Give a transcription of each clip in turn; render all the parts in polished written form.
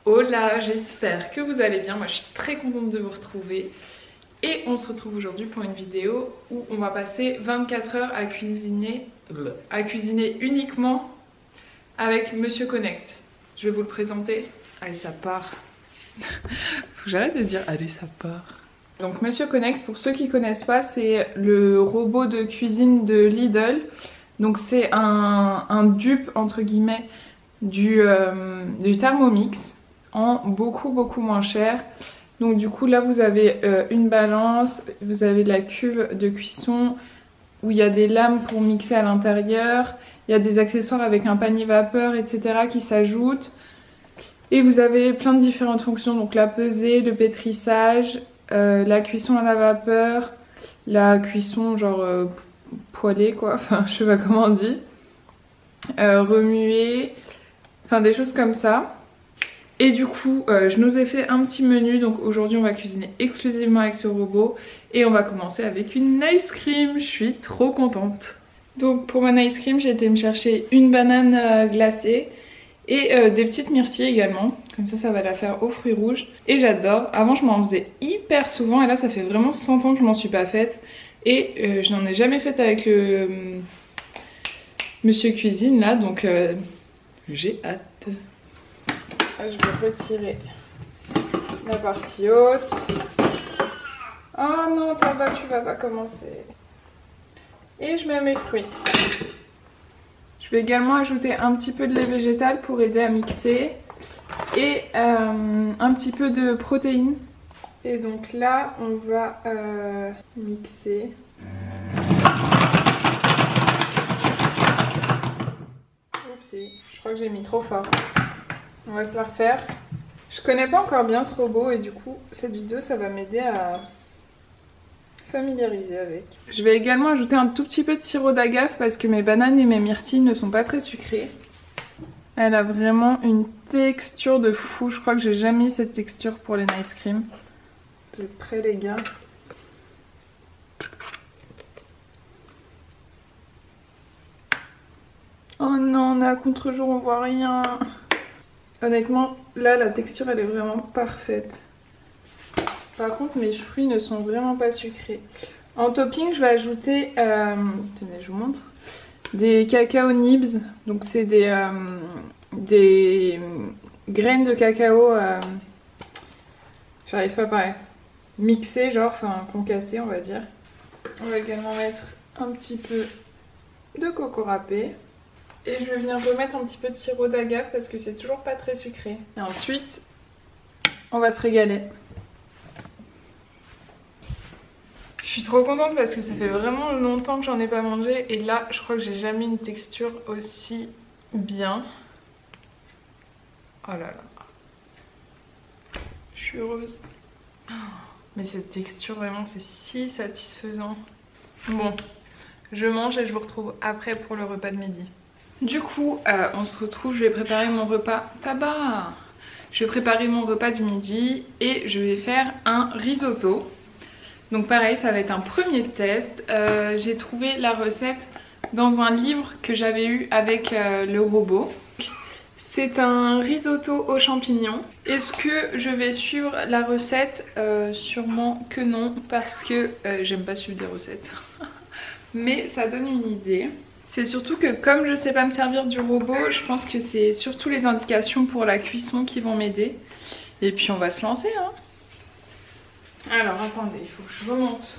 Hola, j'espère que vous allez bien, moi je suis très contente de vous retrouver. Et on se retrouve aujourd'hui pour une vidéo où on va passer 24 heures à cuisiner uniquement avec Monsieur Connect. Je vais vous le présenter. Allez, ça part. Faut que j'arrête de dire allez, ça part. Donc Monsieur Connect, pour ceux qui connaissent pas, c'est le robot de cuisine de Lidl. Donc c'est un dupe entre guillemets du Thermomix en beaucoup moins cher. Donc du coup là vous avez une balance, vous avez la cuve de cuisson où il y a des lames pour mixer à l'intérieur, il y a des accessoires avec un panier vapeur etc qui s'ajoutent. Et vous avez plein de différentes fonctions, donc la pesée, le pétrissage, la cuisson à la vapeur, la cuisson genre poêlée quoi, enfin je sais pas comment on dit, remuer, enfin des choses comme ça. Et du coup je nous ai fait un petit menu, donc aujourd'hui on va cuisiner exclusivement avec ce robot et on va commencer avec une ice cream, je suis trop contente. Donc pour mon ice cream j'ai été me chercher une banane glacée et des petites myrtilles également, comme ça va la faire aux fruits rouges. Et j'adore, avant je m'en faisais hyper souvent et là ça fait vraiment 100 ans que je m'en suis pas faite. Et je n'en ai jamais faite avec le Monsieur Cuisine là, donc j'ai hâte. Là, je vais retirer la partie haute. Oh non, tu vas pas commencer. Et je mets mes fruits. Je vais également ajouter un petit peu de lait végétal pour aider à mixer et un petit peu de protéines. Et donc là, on va mixer. Oupsie, je crois que j'ai mis trop fort. On va se la refaire. Je connais pas encore bien ce robot et du coup, cette vidéo, ça va m'aider à familiariser avec. Je vais également ajouter un tout petit peu de sirop d'agave parce que mes bananes et mes myrtilles ne sont pas très sucrées. Elle a vraiment une texture de fou. Je crois que j'ai jamais eu cette texture pour les ice cream. Vous êtes prêts les gars? Oh non, on est à contre-jour, on voit rien. Honnêtement, là la texture elle est vraiment parfaite. Par contre mes fruits ne sont vraiment pas sucrés. En topping je vais ajouter, tenez je vous montre, des cacao nibs. Donc c'est des graines de cacao, j'arrive pas à parler, mixées genre, enfin concassées on va dire. On va également mettre un petit peu de coco râpé. Et je vais venir remettre un petit peu de sirop d'agave parce que c'est toujours pas très sucré. Et ensuite, on va se régaler. Je suis trop contente parce que ça fait vraiment longtemps que j'en ai pas mangé. Et là, je crois que j'ai jamais une texture aussi bien. Oh là là. Je suis heureuse. Oh, mais cette texture, vraiment, c'est si satisfaisant. Bon, je mange et je vous retrouve après pour le repas de midi. Du coup, on se retrouve, je vais préparer mon repas tabac. Je vais préparer mon repas du midi et je vais faire un risotto. Donc pareil, ça va être un premier test. J'ai trouvé la recette dans un livre que j'avais eu avec le robot. C'est un risotto aux champignons. Est-ce que je vais suivre la recette? Sûrement que non, parce que j'aime pas suivre des recettes. Mais ça donne une idée. C'est surtout que comme je sais pas me servir du robot, je pense que c'est surtout les indications pour la cuisson qui vont m'aider. Et puis on va se lancer hein. Alors attendez, il faut que je remonte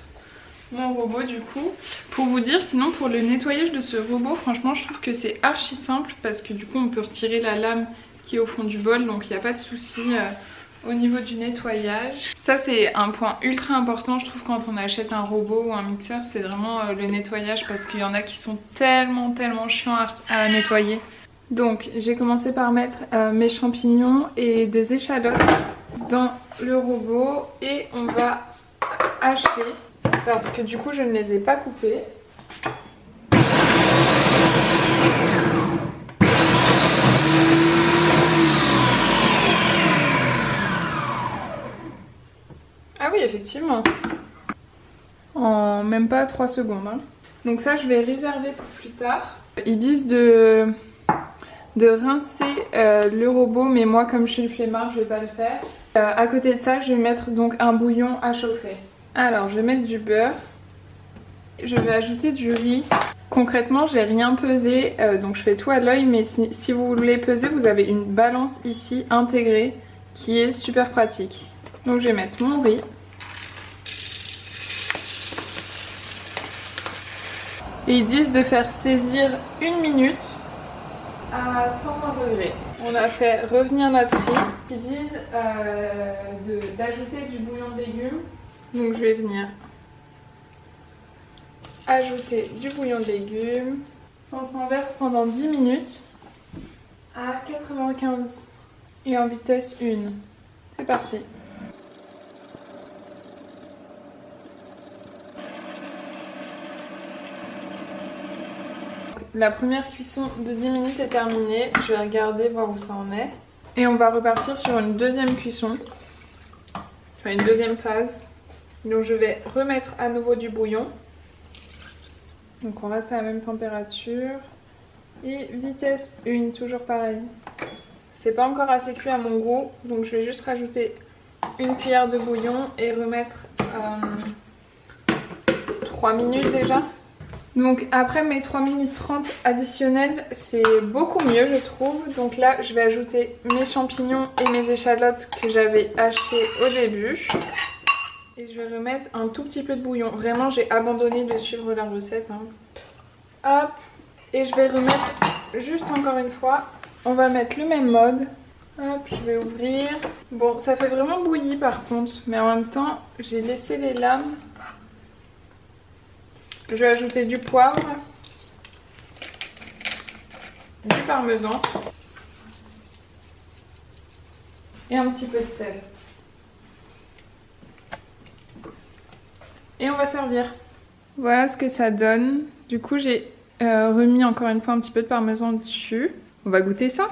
mon robot du coup. Pour vous dire, sinon pour le nettoyage de ce robot, franchement je trouve que c'est archi simple. Parce que du coup on peut retirer la lame qui est au fond du bol, donc il n'y a pas de souci au niveau du nettoyage. Ça c'est un point ultra important je trouve quand on achète un robot ou un mixeur, c'est vraiment le nettoyage parce qu'il y en a qui sont tellement chiants à nettoyer. Donc j'ai commencé par mettre mes champignons et des échalotes dans le robot et on va hacher parce que du coup je ne les ai pas coupés. Ah oui, effectivement. En même pas 3 secondes. Hein. Donc ça, je vais réserver pour plus tard. Ils disent de de rincer le robot, mais moi comme je suis une flemmarde je vais pas le faire. À côté de ça je vais mettre donc un bouillon à chauffer. Alors je vais mettre du beurre, je vais ajouter du riz. Concrètement j'ai rien pesé donc je fais tout à l'œil, mais si vous voulez peser vous avez une balance ici intégrée qui est super pratique. Donc je vais mettre mon riz. Et ils disent de faire saisir 1 minute à 120 degrés. On a fait revenir notre riz. Ils disent d'ajouter du bouillon de légumes. Donc je vais venir ajouter du bouillon de légumes. Ça s'inverse pendant 10 minutes à 95 et en vitesse 1. C'est parti. La première cuisson de 10 minutes est terminée. Je vais regarder, voir où ça en est. Et on va repartir sur une deuxième cuisson. Enfin une deuxième phase. Donc je vais remettre à nouveau du bouillon. Donc on reste à la même température. Et vitesse 1, toujours pareil. C'est pas encore assez cuit à mon goût. Donc je vais juste rajouter une cuillère de bouillon et remettre 3 minutes déjà. Donc après mes 3 minutes 30 additionnelles, c'est beaucoup mieux je trouve. Donc là je vais ajouter mes champignons et mes échalotes que j'avais hachées au début. Et je vais remettre un tout petit peu de bouillon. Vraiment j'ai abandonné de suivre la recette. Hop. Et je vais remettre juste encore une fois. On va mettre le même mode. Hop, je vais ouvrir. Bon, ça fait vraiment bouilli par contre. Mais en même temps, j'ai laissé les lames. Je vais ajouter du poivre, du parmesan et un petit peu de sel. Et on va servir. Voilà ce que ça donne. Du coup j'ai remis encore une fois un petit peu de parmesan dessus. On va goûter ça.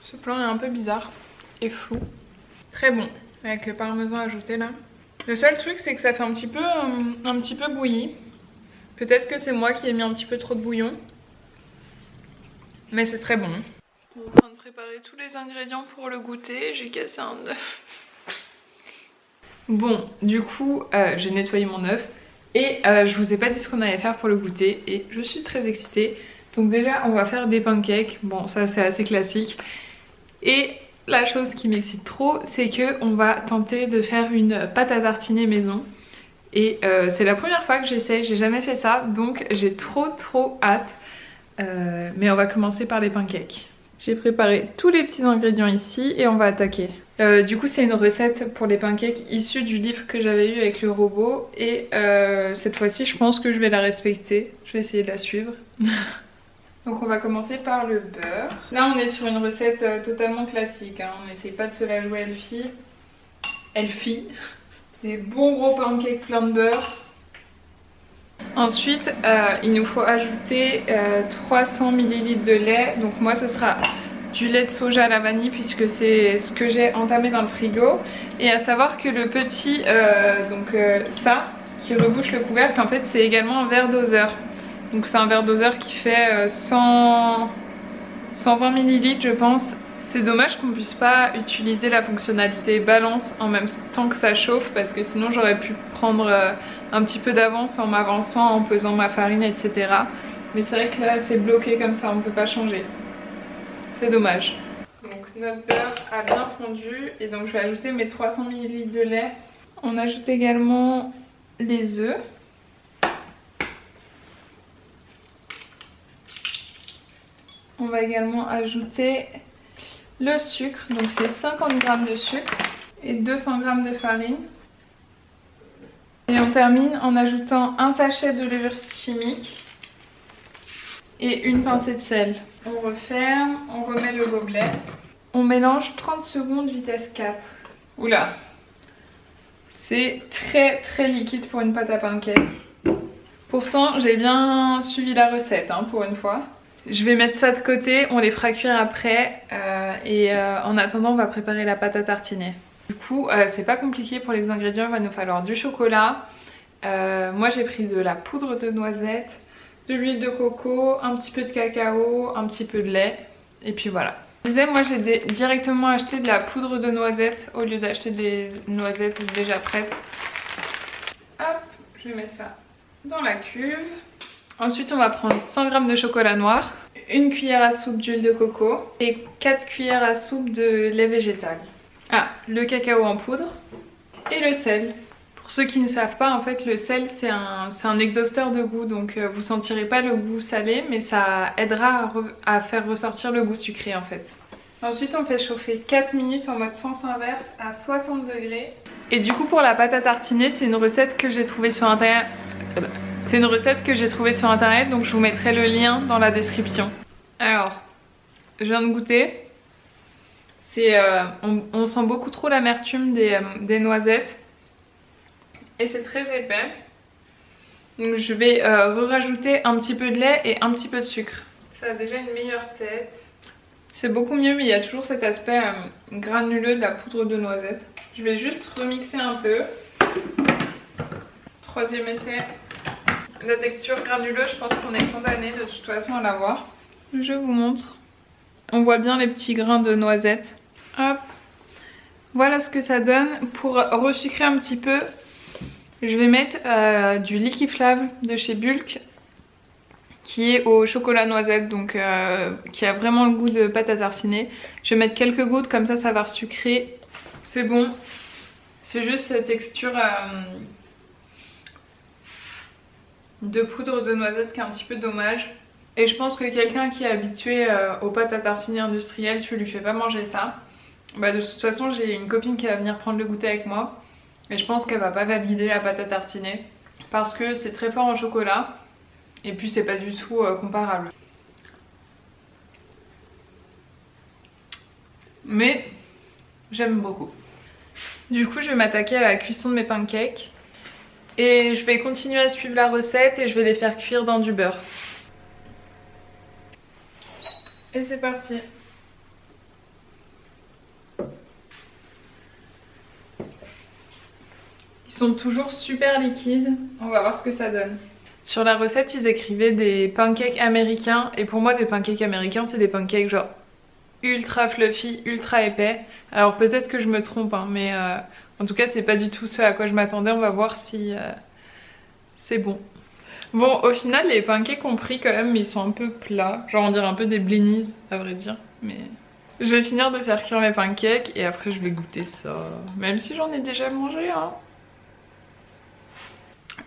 Ce plan est un peu bizarre et flou. Très bon, avec le parmesan ajouté là. Le seul truc c'est que ça fait un petit peu bouilli. Peut-être que c'est moi qui ai mis un petit peu trop de bouillon. Mais c'est très bon. Je suis en train de préparer tous les ingrédients pour le goûter. J'ai cassé un œuf. Bon, du coup, j'ai nettoyé mon œuf. Et je vous ai pas dit ce qu'on allait faire pour le goûter. Et je suis très excitée. Donc déjà, on va faire des pancakes. Bon, ça c'est assez classique. Et la chose qui m'excite trop, c'est qu'on va tenter de faire une pâte à tartiner maison. Et c'est la première fois que j'essaie, j'ai jamais fait ça, donc j'ai trop hâte. Mais on va commencer par les pancakes. J'ai préparé tous les petits ingrédients ici et on va attaquer. Du coup c'est une recette pour les pancakes issue du livre que j'avais eu avec le robot. Et cette fois-ci je pense que je vais la respecter, je vais essayer de la suivre. Donc on va commencer par le beurre. Là on est sur une recette totalement classique, hein. On n'essaye pas de se la jouer Elfie. Des bons gros pancakes plein de beurre. Ensuite il nous faut ajouter 300 ml de lait. Donc moi ce sera du lait de soja à la vanille puisque c'est ce que j'ai entamé dans le frigo. Et à savoir que le petit, ça qui rebouche le couvercle, en fait c'est également un verre doseur. Donc c'est un verre doseur qui fait 120 ml je pense. C'est dommage qu'on puisse pas utiliser la fonctionnalité balance en même temps que ça chauffe, parce que sinon j'aurais pu prendre un petit peu d'avance en m'avançant, en pesant ma farine, etc. Mais c'est vrai que là c'est bloqué comme ça, on ne peut pas changer. C'est dommage. Donc notre beurre a bien fondu et donc je vais ajouter mes 300 ml de lait. On ajoute également les œufs. On va également ajouter le sucre, donc c'est 50 g de sucre et 200 g de farine. Et on termine en ajoutant un sachet de levure chimique et une pincée de sel. On referme, on remet le gobelet. On mélange 30 secondes vitesse 4. Oula, c'est très liquide pour une pâte à pancake. Pourtant j'ai bien suivi la recette hein, pour une fois. Je vais mettre ça de côté, on les fera cuire après en attendant on va préparer la pâte à tartiner. Du coup c'est pas compliqué pour les ingrédients, il va nous falloir du chocolat, Moi j'ai pris de la poudre de noisette, de l'huile de coco, un petit peu de cacao, un petit peu de lait et puis voilà. Je disais, moi j'ai directement acheté de la poudre de noisette au lieu d'acheter des noisettes déjà prêtes. Hop, je vais mettre ça dans la cuve. Ensuite on va prendre 100 g de chocolat noir, une cuillère à soupe d'huile de coco et 4 cuillères à soupe de lait végétal. Ah, le cacao en poudre et le sel. Pour ceux qui ne savent pas, en fait le sel c'est un exhausteur de goût, donc vous sentirez pas le goût salé mais ça aidera à faire ressortir le goût sucré en fait. Ensuite on fait chauffer 4 minutes en mode sens inverse à 60 degrés. Et du coup pour la pâte à tartiner, c'est une recette que j'ai trouvée sur internet. Donc je vous mettrai le lien dans la description. Alors, je viens de goûter. On sent beaucoup trop l'amertume des noisettes. Et c'est très épais. Donc je vais rajouter un petit peu de lait et un petit peu de sucre. Ça a déjà une meilleure tête. C'est beaucoup mieux, mais il y a toujours cet aspect granuleux de la poudre de noisette. Je vais juste remixer un peu. Troisième essai. La texture granuleuse, je pense qu'on est condamné de toute façon à l'avoir. Je vous montre. On voit bien les petits grains de noisette. Hop. Voilà ce que ça donne. Pour resucrer un petit peu, je vais mettre du Liquiflave de chez Bulk, qui est au chocolat noisette, donc qui a vraiment le goût de pâte à tartiner. Je vais mettre quelques gouttes, comme ça va resucrer. C'est bon. C'est juste cette texture de poudre de noisette qui est un petit peu dommage. Et je pense que quelqu'un qui est habitué aux pâtes à tartiner industrielles, tu lui fais pas manger ça. Bah de toute façon j'ai une copine qui va venir prendre le goûter avec moi. Et je pense qu'elle va pas valider la pâte à tartiner. Parce que c'est très fort en chocolat. Et puis c'est pas du tout comparable. Mais j'aime beaucoup. Du coup je vais m'attaquer à la cuisson de mes pancakes. Et je vais continuer à suivre la recette et je vais les faire cuire dans du beurre. Et c'est parti. Ils sont toujours super liquides. On va voir ce que ça donne. Sur la recette, ils écrivaient des pancakes américains. Et pour moi, des pancakes américains, c'est des pancakes genre ultra fluffy, ultra épais. Alors peut-être que je me trompe, hein, mais en tout cas, c'est pas du tout ce à quoi je m'attendais. On va voir si c'est bon. Bon, au final, les pancakes ont pris quand même, mais ils sont un peu plats. Genre, on dirait un peu des blinis, à vrai dire. Mais je vais finir de faire cuire mes pancakes et après, je vais goûter ça. Même si j'en ai déjà mangé, hein.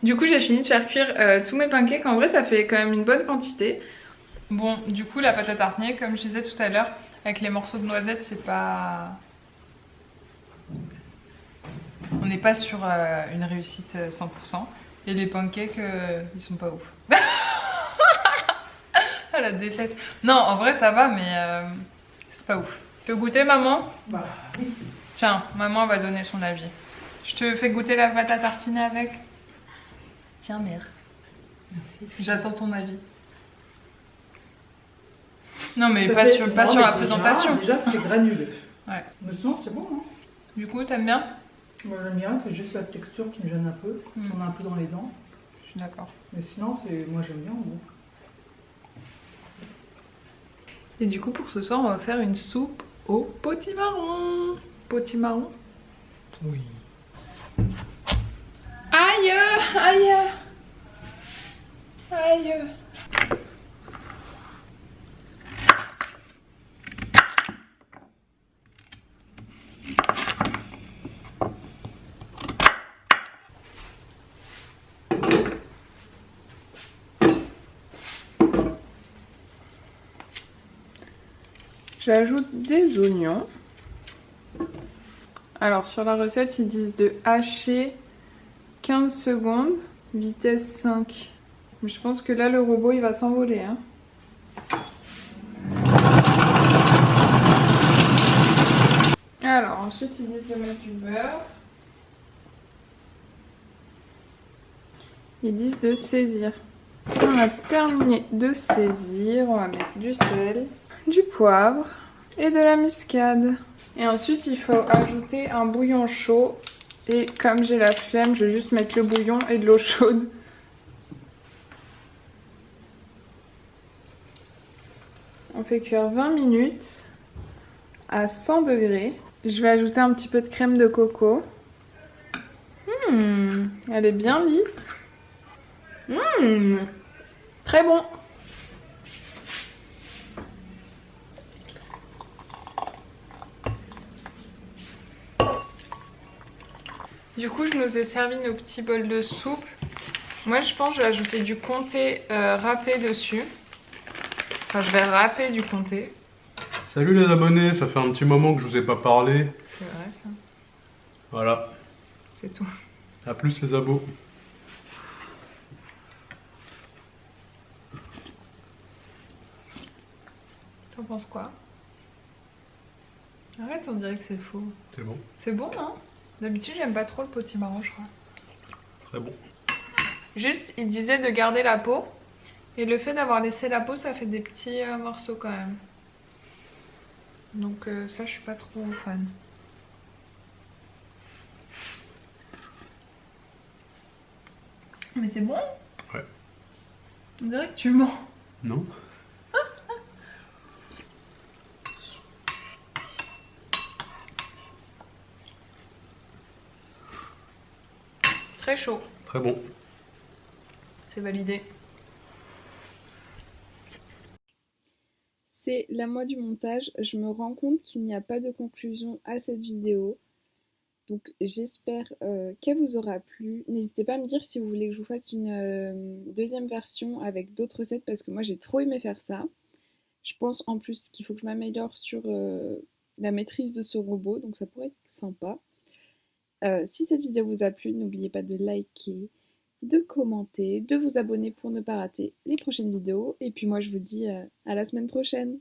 Du coup, j'ai fini de faire cuire tous mes pancakes. En vrai, ça fait quand même une bonne quantité. Bon, du coup, la pâte à tartiner, comme je disais tout à l'heure, avec les morceaux de noisettes, c'est pas... On n'est pas sur une réussite 100%. Et les pancakes, ils sont pas ouf. Ah la défaite. Non, en vrai ça va, mais c'est pas ouf. Tu veux goûter, maman? Bah oui. Tiens, maman va donner son avis. Je te fais goûter la pâte à tartiner avec. Tiens, mère. Merci. J'attends ton avis. Non, mais pas sur la présentation. Déjà, c'est granuleux. Ouais. Le son, c'est bon, hein. Du coup, t'aimes bien? Moi, j'aime bien, c'est juste la texture qui me gêne un peu. On a un peu dans les dents. Je suis d'accord. Mais sinon, moi, j'aime bien. Bon. Et du coup, pour ce soir, on va faire une soupe au potimarron. Potimarron? Oui. Aïe! Aïe! Aïe! J'ajoute des oignons. Alors sur la recette ils disent de hacher 15 secondes, vitesse 5. Mais je pense que là le robot il va s'envoler, hein. Alors ensuite ils disent de mettre du beurre. Ils disent de saisir. On a terminé de saisir, on va mettre du sel, du poivre et de la muscade. Et ensuite il faut ajouter un bouillon chaud Et comme j'ai la flemme, je vais juste mettre le bouillon et de l'eau chaude. On fait cuire 20 minutes à 100 degrés. Je vais ajouter un petit peu de crème de coco. Elle est bien lisse. Très bon. Du coup, je nous ai servi nos petits bols de soupe. Moi, je pense que je vais ajouter du comté râpé dessus. Enfin, je vais râper du comté. Salut les abonnés, ça fait un petit moment que je vous ai pas parlé. C'est vrai ça. Voilà. C'est tout. À plus les abos. T'en penses quoi? Arrête, on dirait que c'est faux. C'est bon. C'est bon, hein? D'habitude, j'aime pas trop le potimarron, je crois. Très bon. Juste, il disait de garder la peau. Et le fait d'avoir laissé la peau, ça fait des petits morceaux quand même. Donc ça, je suis pas trop fan. Mais c'est bon? Ouais. On dirait que tu mens. Non? Très chaud. Très bon. C'est validé. C'est la moi du montage, je me rends compte qu'il n'y a pas de conclusion à cette vidéo. Donc j'espère qu'elle vous aura plu. N'hésitez pas à me dire si vous voulez que je vous fasse une deuxième version avec d'autres recettes parce que moi j'ai trop aimé faire ça. Je pense en plus qu'il faut que je m'améliore sur la maîtrise de ce robot, donc ça pourrait être sympa. Si cette vidéo vous a plu, n'oubliez pas de liker, de commenter, de vous abonner pour ne pas rater les prochaines vidéos. Et puis moi je vous dis à la semaine prochaine.